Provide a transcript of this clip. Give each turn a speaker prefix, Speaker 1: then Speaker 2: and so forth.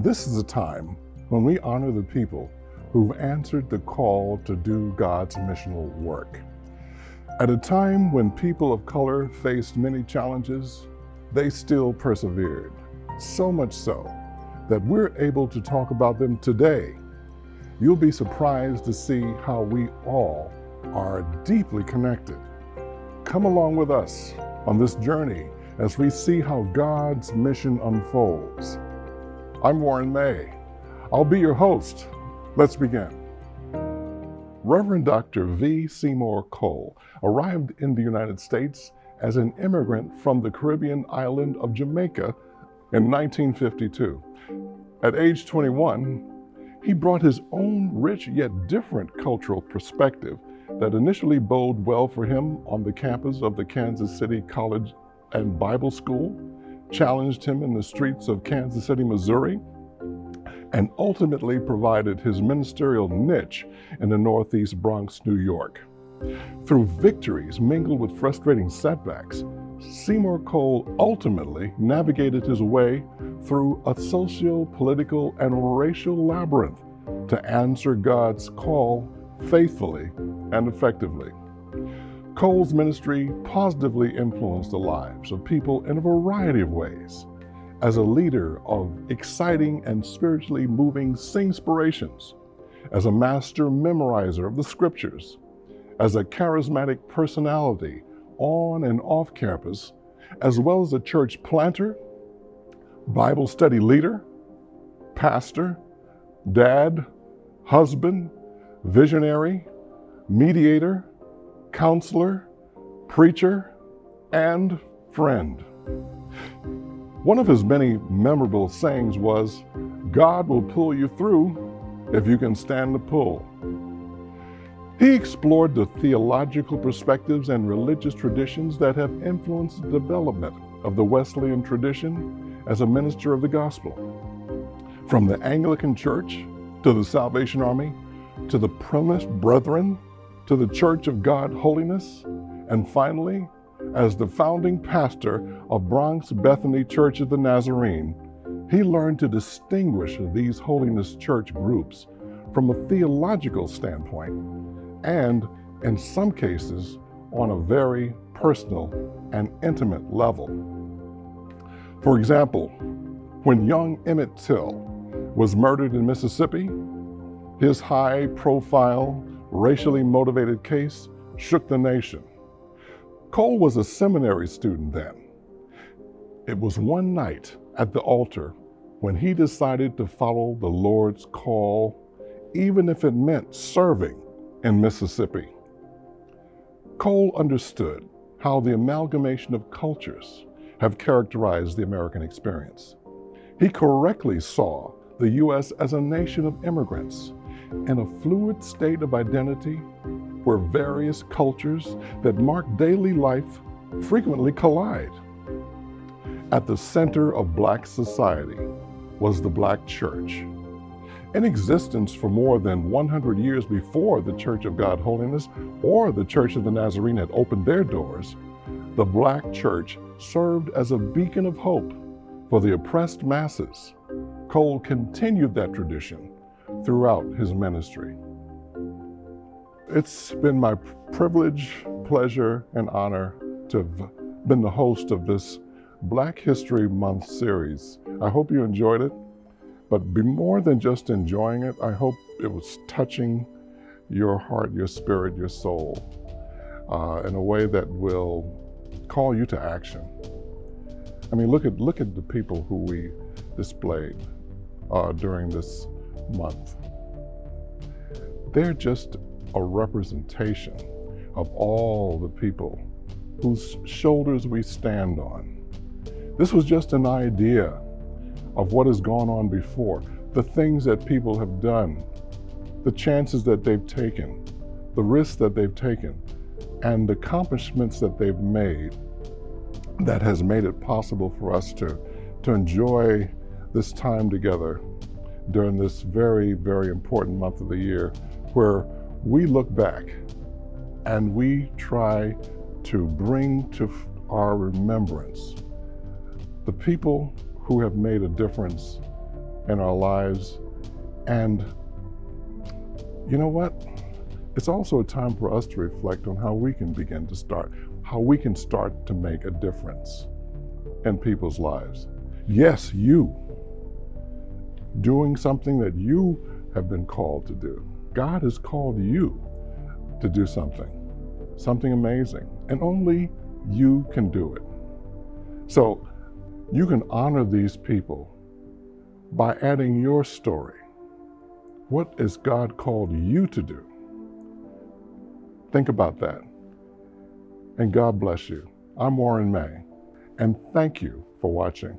Speaker 1: This is a time when we honor the people who've answered the call to do God's missional work. At a time when people of color faced many challenges, they still persevered, so much so that we're able to talk about them today. You'll be surprised to see how we all are deeply connected. Come along with us on this journey as we see how God's mission unfolds. I'm Warren May. I'll be your host. Let's begin. Rev Dr Vseymour Cole arrived in the United States as an immigrant from the Caribbean island of Jamaica in 1952. At age 21, he brought his own rich yet different cultural perspective that initially bode well for him on the campus of the Kansas City College and Bible School, challenged him in the streets of Kansas City, Missouri, and ultimately provided his ministerial niche in the Northeast Bronx, New York. Through victories mingled with frustrating setbacks, Seymour Cole ultimately navigated his way through a socio-political and racial labyrinth to answer God's call faithfully and effectively. Cole's ministry positively influenced the lives of people in a variety of ways. As a leader of exciting and spiritually moving singspirations, as a master memorizer of the scriptures, as a charismatic personality on and off campus, as well as a church planter, Bible study leader, pastor, dad, husband, visionary, mediator, counselor, preacher, and friend. One of his many memorable sayings was, "God will pull you through if you can stand the pull." He explored the theological perspectives and religious traditions that have influenced the development of the Wesleyan tradition as a minister of the gospel. From the Anglican Church to the Salvation Army, to the Plymouth Brethren, to the Church of God Holiness, and finally, as the founding pastor of Bronx Bethany Church of the Nazarene, he learned to distinguish these holiness church groups from a theological standpoint and, in some cases, on a very personal and intimate level. For example, when young Emmett Till was murdered in Mississippi, his high-profile, racially motivated case shook the nation. Cole was a seminary student then. It was one night at the altar when he decided to follow the Lord's call, even if it meant serving in Mississippi. Cole understood how the amalgamation of cultures have characterized the American experience. He correctly saw the U.S. as a nation of immigrants in a fluid state of identity where various cultures that mark daily life frequently collide. At the center of Black society was the Black church. In existence for more than 100 years before the Church of God Holiness or the Church of the Nazarene had opened their doors, the Black church served as a beacon of hope for the oppressed masses. Cole continued that tradition throughout his ministry. It's been my privilege, pleasure, and honor to have been the host of this Black History Month series. I hope you enjoyed it, but be more than just enjoying it, I hope it was touching your heart, your spirit, your soul, in a way that will call you to action. I mean, look at the people who we displayed during this month. They're just a representation of all the people whose shoulders we stand on. This was just an idea of what has gone on before, the things that people have done, the chances that they've taken, the risks that they've taken, and the accomplishments that they've made that has made it possible for us to enjoy this time together during this very, very important month of the year, where we look back and we try to bring to our remembrance the people who have made a difference in our lives. And you know what? It's also a time for us to reflect on how we can how we can start to make a difference in people's lives. Yes, you doing something that you have been called to do. God has called you to do something amazing, and only you can do it. So you can honor these people by adding your story. What has God called you to do? Think about that. And God bless you. I'm Warren May, and thank you for watching.